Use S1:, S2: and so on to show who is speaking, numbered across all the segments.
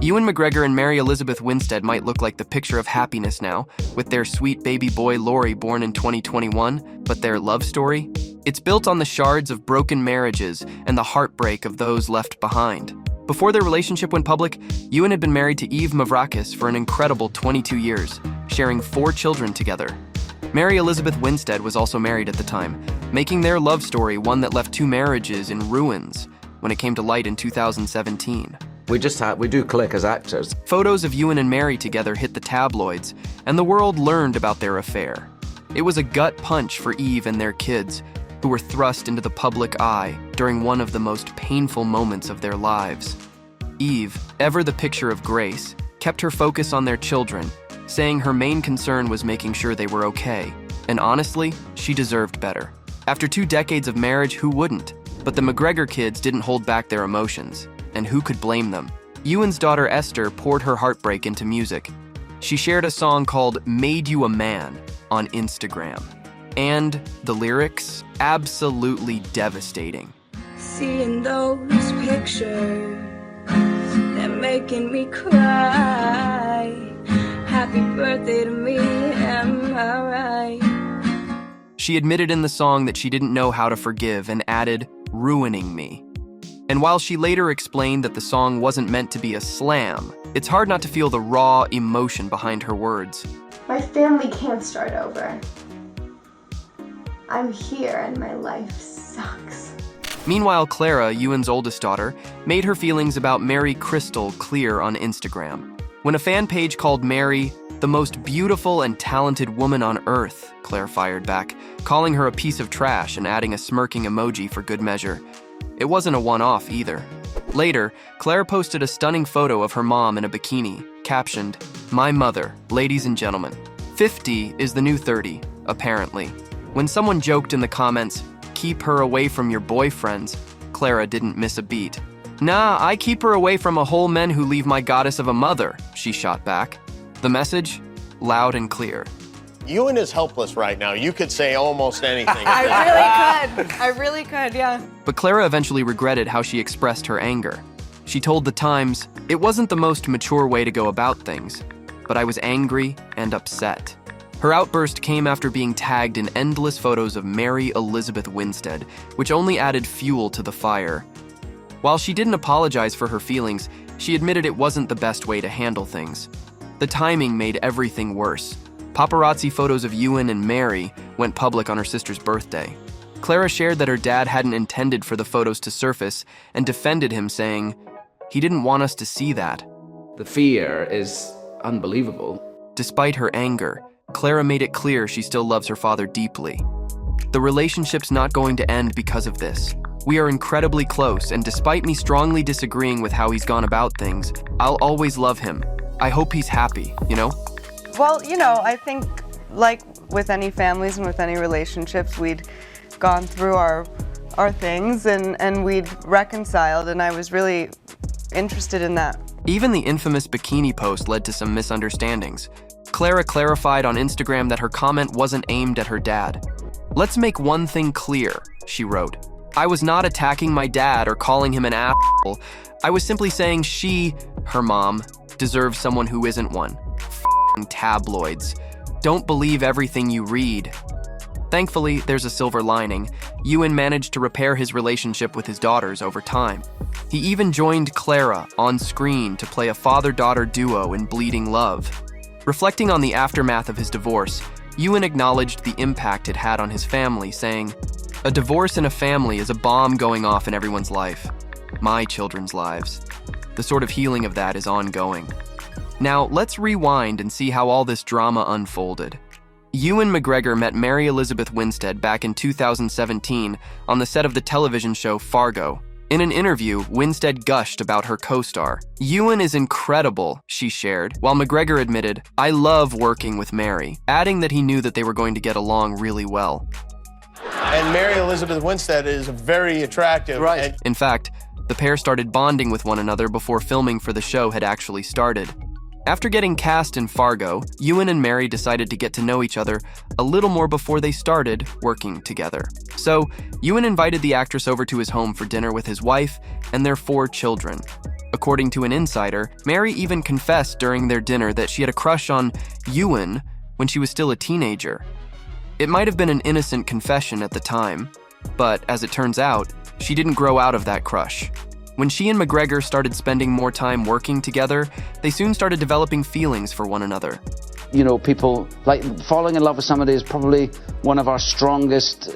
S1: Ewan McGregor and Mary Elizabeth Winstead might look like the picture of happiness now, with their sweet baby boy Laurie born in 2021, but their love story? It's built on the shards of broken marriages and the heartbreak of those left behind. Before their relationship went public, Ewan had been married to Eve Mavrakis for an incredible 22 years, sharing 4 children together. Mary Elizabeth Winstead was also married at the time, making their love story one that left 2 marriages in ruins when it came to light in 2017.
S2: We do click as actors.
S1: Photos of Ewan and Mary together hit the tabloids, and the world learned about their affair. It was a gut punch for Eve and their kids, who were thrust into the public eye during one of the most painful moments of their lives. Eve, ever the picture of grace, kept her focus on their children, saying her main concern was making sure they were okay. And honestly, she deserved better. After 2 decades of marriage, who wouldn't? But the McGregor kids didn't hold back their emotions. And who could blame them? Ewan's daughter Esther poured her heartbreak into music. She shared a song called "Made You a Man" on Instagram. And the lyrics? Absolutely devastating.
S3: Seeing those pictures, they're making me cry. Happy birthday to me, am I right?
S1: She admitted in the song that she didn't know how to forgive and added, "ruining me." And while she later explained that the song wasn't meant to be a slam, it's hard not to feel the raw emotion behind her words.
S4: My family can't start over. I'm here and my life sucks.
S1: Meanwhile, Clara, Ewan's oldest daughter, made her feelings about Mary crystal clear on Instagram. When a fan page called Mary the most beautiful and talented woman on earth, Claire fired back, calling her a piece of trash and adding a smirking emoji for good measure. It wasn't a one-off either. Later, Claire posted a stunning photo of her mom in a bikini, captioned, "My mother, ladies and gentlemen." 50 is the new 30, apparently. When someone joked in the comments, "Keep her away from your boyfriends," Clara didn't miss a beat. "Nah, I keep her away from a whole men who leave my goddess of a mother," she shot back. The message? Loud and clear.
S5: Ewan is helpless right now. You could say almost anything.
S6: I really could, yeah.
S1: But Clara eventually regretted how she expressed her anger. She told The Times, "It wasn't the most mature way to go about things, but I was angry and upset." Her outburst came after being tagged in endless photos of Mary Elizabeth Winstead, which only added fuel to the fire. While she didn't apologize for her feelings, she admitted it wasn't the best way to handle things. The timing made everything worse. Paparazzi photos of Ewan and Mary went public on her sister's birthday. Clara shared that her dad hadn't intended for the photos to surface and defended him, saying, "He didn't want us to see that."
S2: The fear is unbelievable.
S1: Despite her anger, Clara made it clear she still loves her father deeply. "The relationship's not going to end because of this. We are incredibly close, and despite me strongly disagreeing with how he's gone about things, I'll always love him. I hope he's happy, you know?"
S6: Well, I think like with any families and with any relationships, we'd gone through our things and we'd reconciled, and I was really interested in that.
S1: Even the infamous bikini post led to some misunderstandings. Clara clarified on Instagram that her comment wasn't aimed at her dad. "Let's make one thing clear," she wrote. "I was not attacking my dad or calling him an asshole. I was simply saying she, her mom, deserves someone who isn't one. F***ing tabloids. Don't believe everything you read." Thankfully, there's a silver lining. Ewan managed to repair his relationship with his daughters over time. He even joined Clara on screen to play a father-daughter duo in Bleeding Love. Reflecting on the aftermath of his divorce, Ewan acknowledged the impact it had on his family, saying, "A divorce in a family is a bomb going off in everyone's life. My children's lives. The sort of healing of that is ongoing." Now, let's rewind and see how all this drama unfolded. Ewan McGregor met Mary Elizabeth Winstead back in 2017 on the set of the television show Fargo. In an interview, Winstead gushed about her co-star. "Ewan is incredible," she shared, while McGregor admitted, "I love working with Mary," adding that he knew that they were going to get along really well.
S5: And Mary Elizabeth Winstead is very attractive.
S2: Right.
S1: In fact, the pair started bonding with one another before filming for the show had actually started. After getting cast in Fargo, Ewan and Mary decided to get to know each other a little more before they started working together. So, Ewan invited the actress over to his home for dinner with his wife and their 4 children. According to an insider, Mary even confessed during their dinner that she had a crush on Ewan when she was still a teenager. It might have been an innocent confession at the time, but as it turns out, she didn't grow out of that crush. When she and McGregor started spending more time working together, they soon started developing feelings for one another.
S2: You know, people, like, falling in love with somebody is probably one of our strongest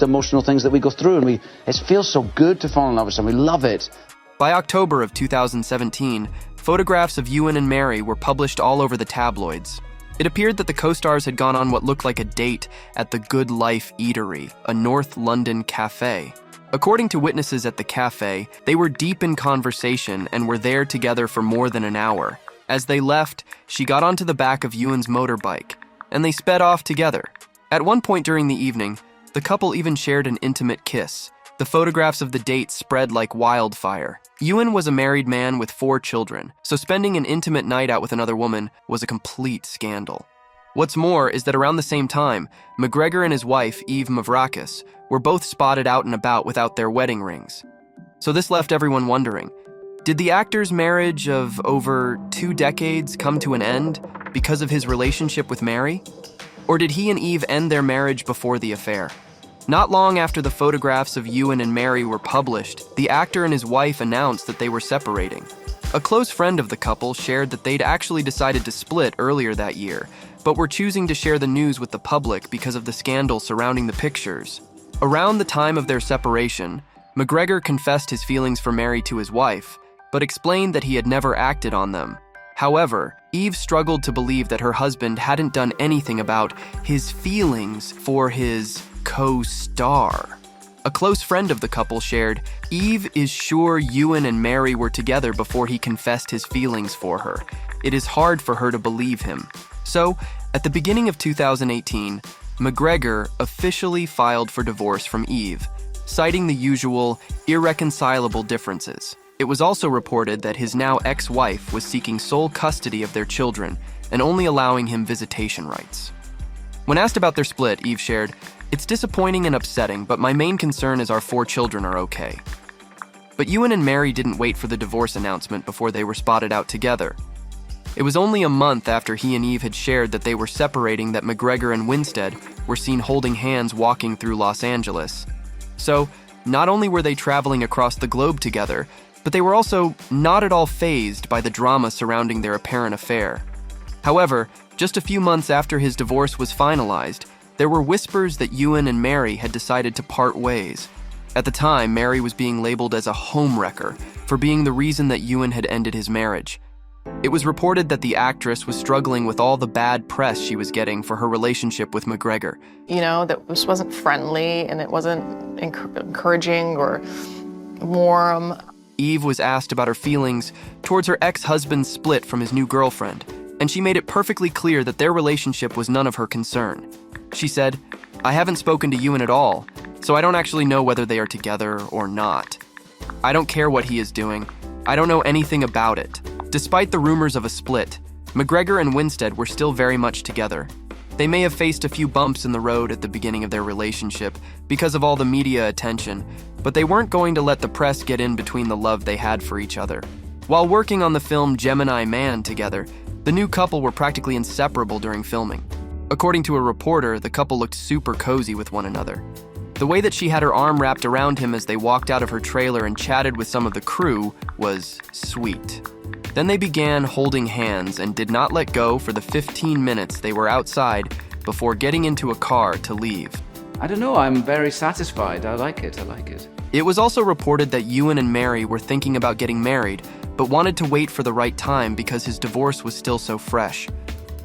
S2: emotional things that we go through, and it feels so good to fall in love with somebody. We love it.
S1: By October of 2017, photographs of Ewan and Mary were published all over the tabloids. It appeared that the co-stars had gone on what looked like a date at the Good Life Eatery, a North London cafe. According to witnesses at the cafe, they were deep in conversation and were there together for more than an hour. As they left, she got onto the back of Ewan's motorbike, and they sped off together. At one point during the evening, the couple even shared an intimate kiss. The photographs of the date spread like wildfire. Ewan was a married man with 4 children, so spending an intimate night out with another woman was a complete scandal. What's more is that around the same time, McGregor and his wife, Eve Mavrakis, were both spotted out and about without their wedding rings. So this left everyone wondering, did the actor's marriage of over 2 decades come to an end because of his relationship with Mary? Or did he and Eve end their marriage before the affair? Not long after the photographs of Ewan and Mary were published, the actor and his wife announced that they were separating. A close friend of the couple shared that they'd actually decided to split earlier that year, but were choosing to share the news with the public because of the scandal surrounding the pictures. Around the time of their separation, McGregor confessed his feelings for Mary to his wife, but explained that he had never acted on them. However, Eve struggled to believe that her husband hadn't done anything about his feelings for his co-star. A close friend of the couple shared, Eve is sure Ewan and Mary were together before he confessed his feelings for her. It is hard for her to believe him. So, at the beginning of 2018, McGregor officially filed for divorce from Eve, citing the usual irreconcilable differences. It was also reported that his now ex-wife was seeking sole custody of their children and only allowing him visitation rights. When asked about their split, Eve shared, "It's disappointing and upsetting, but my main concern is our 4 children are okay." But Ewan and Mary didn't wait for the divorce announcement before they were spotted out together. It was only a month after he and Eve had shared that they were separating that McGregor and Winstead were seen holding hands walking through Los Angeles. So, not only were they traveling across the globe together, but they were also not at all fazed by the drama surrounding their apparent affair. However, just a few months after his divorce was finalized, there were whispers that Ewan and Mary had decided to part ways. At the time, Mary was being labeled as a homewrecker for being the reason that Ewan had ended his marriage. It was reported that the actress was struggling with all the bad press she was getting for her relationship with McGregor.
S7: You know, that just wasn't friendly and it wasn't encouraging or warm.
S1: Eve was asked about her feelings towards her ex-husband's split from his new girlfriend, and she made it perfectly clear that their relationship was none of her concern. She said, "I haven't spoken to Ewan at all, so I don't actually know whether they are together or not. I don't care what he is doing. I don't know anything about it." Despite the rumors of a split, McGregor and Winstead were still very much together. They may have faced a few bumps in the road at the beginning of their relationship because of all the media attention, but they weren't going to let the press get in between the love they had for each other. While working on the film Gemini Man together, the new couple were practically inseparable during filming. According to a reporter, the couple looked super cozy with one another. The way that she had her arm wrapped around him as they walked out of her trailer and chatted with some of the crew was sweet. Then they began holding hands and did not let go for the 15 minutes they were outside before getting into a car to leave.
S2: I don't know, I'm very satisfied. I like it.
S1: It was also reported that Ewan and Mary were thinking about getting married, but wanted to wait for the right time because his divorce was still so fresh.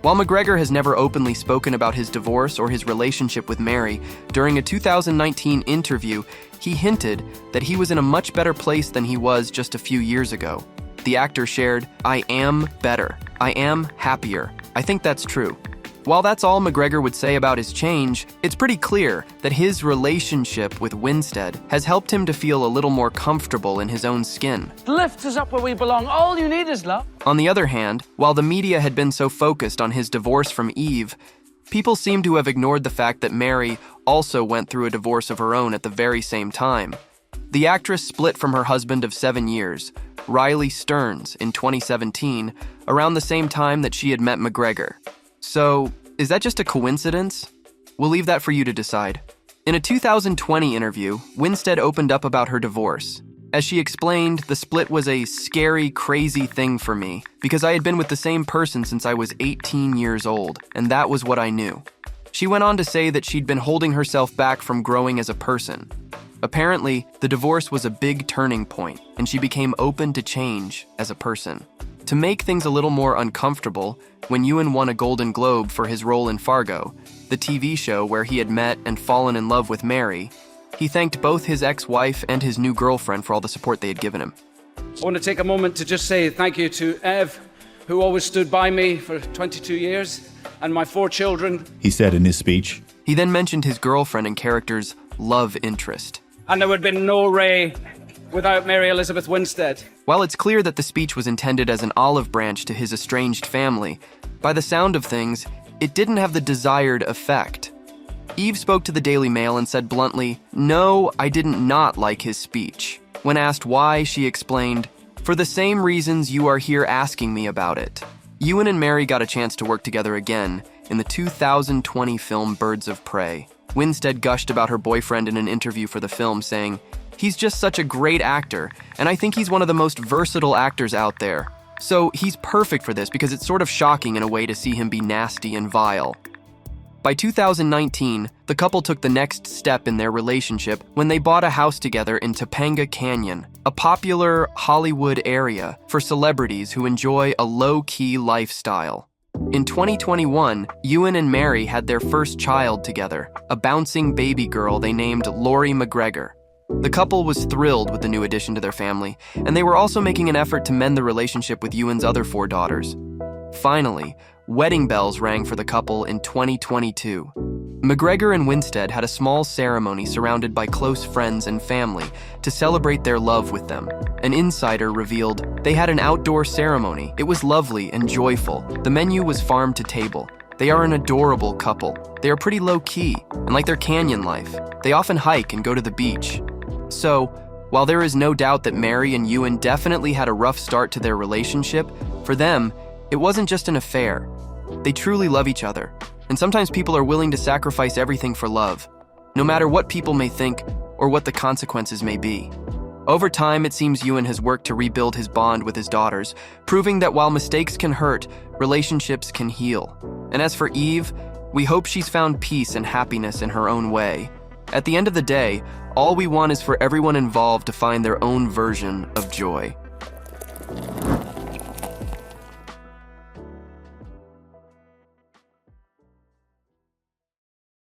S1: While McGregor has never openly spoken about his divorce or his relationship with Mary, during a 2019 interview, he hinted that he was in a much better place than he was just a few years ago. The actor shared, "I am better. I am happier. I think that's true." While that's all McGregor would say about his change, it's pretty clear that his relationship with Winstead has helped him to feel a little more comfortable in his own skin.
S8: Lift us up where we belong. All you need is love.
S1: On the other hand, while the media had been so focused on his divorce from Eve, people seem to have ignored the fact that Mary also went through a divorce of her own at the very same time. The actress split from her husband of 7 years, Riley Stearns, in 2017, around the same time that she had met McGregor. So, is that just a coincidence? We'll leave that for you to decide. In a 2020 interview, Winstead opened up about her divorce. As she explained, the split was a scary, crazy thing for me because I had been with the same person since I was 18 years old, and that was what I knew. She went on to say that she'd been holding herself back from growing as a person. Apparently, the divorce was a big turning point, and she became open to change as a person. To make things a little more uncomfortable, when Ewan won a Golden Globe for his role in Fargo, the TV show where he had met and fallen in love with Mary, he thanked both his ex-wife and his new girlfriend for all the support they had given him.
S9: I want to take a moment to just say thank you to Eve, who always stood by me for 22 years, and my 4 children,
S10: he said in his speech.
S1: He then mentioned his girlfriend and character's love interest.
S9: And there would have been no Ray without Mary Elizabeth Winstead.
S1: While it's clear that the speech was intended as an olive branch to his estranged family, by the sound of things, it didn't have the desired effect. Eve spoke to the Daily Mail and said bluntly, "No, I didn't not like his speech." When asked why, she explained, "For the same reasons you are here asking me about it." Ewan and Mary got a chance to work together again in the 2020 film Birds of Prey. Winstead gushed about her boyfriend in an interview for the film, saying, "He's just such a great actor, and I think he's one of the most versatile actors out there. So he's perfect for this because it's sort of shocking in a way to see him be nasty and vile." By 2019, the couple took the next step in their relationship when they bought a house together in Topanga Canyon, a popular Hollywood area for celebrities who enjoy a low-key lifestyle. In 2021, Ewan and Mary had their first child together, a bouncing baby girl they named Laurie McGregor. The couple was thrilled with the new addition to their family, and they were also making an effort to mend the relationship with Ewan's other 4 daughters. Finally, wedding bells rang for the couple in 2022. McGregor and Winstead had a small ceremony surrounded by close friends and family to celebrate their love with them. An insider revealed they had an outdoor ceremony. It was lovely and joyful. The menu was farm to table. They are an adorable couple. They are pretty low-key and like their canyon life. They often hike and go to the beach. So, while there is no doubt that Mary and Ewan definitely had a rough start to their relationship, for them, it wasn't just an affair. They truly love each other, and sometimes people are willing to sacrifice everything for love, no matter what people may think or what the consequences may be. Over time, it seems Ewan has worked to rebuild his bond with his daughters, proving that while mistakes can hurt, relationships can heal. And as for Eve, we hope she's found peace and happiness in her own way. At the end of the day, all we want is for everyone involved to find their own version of joy.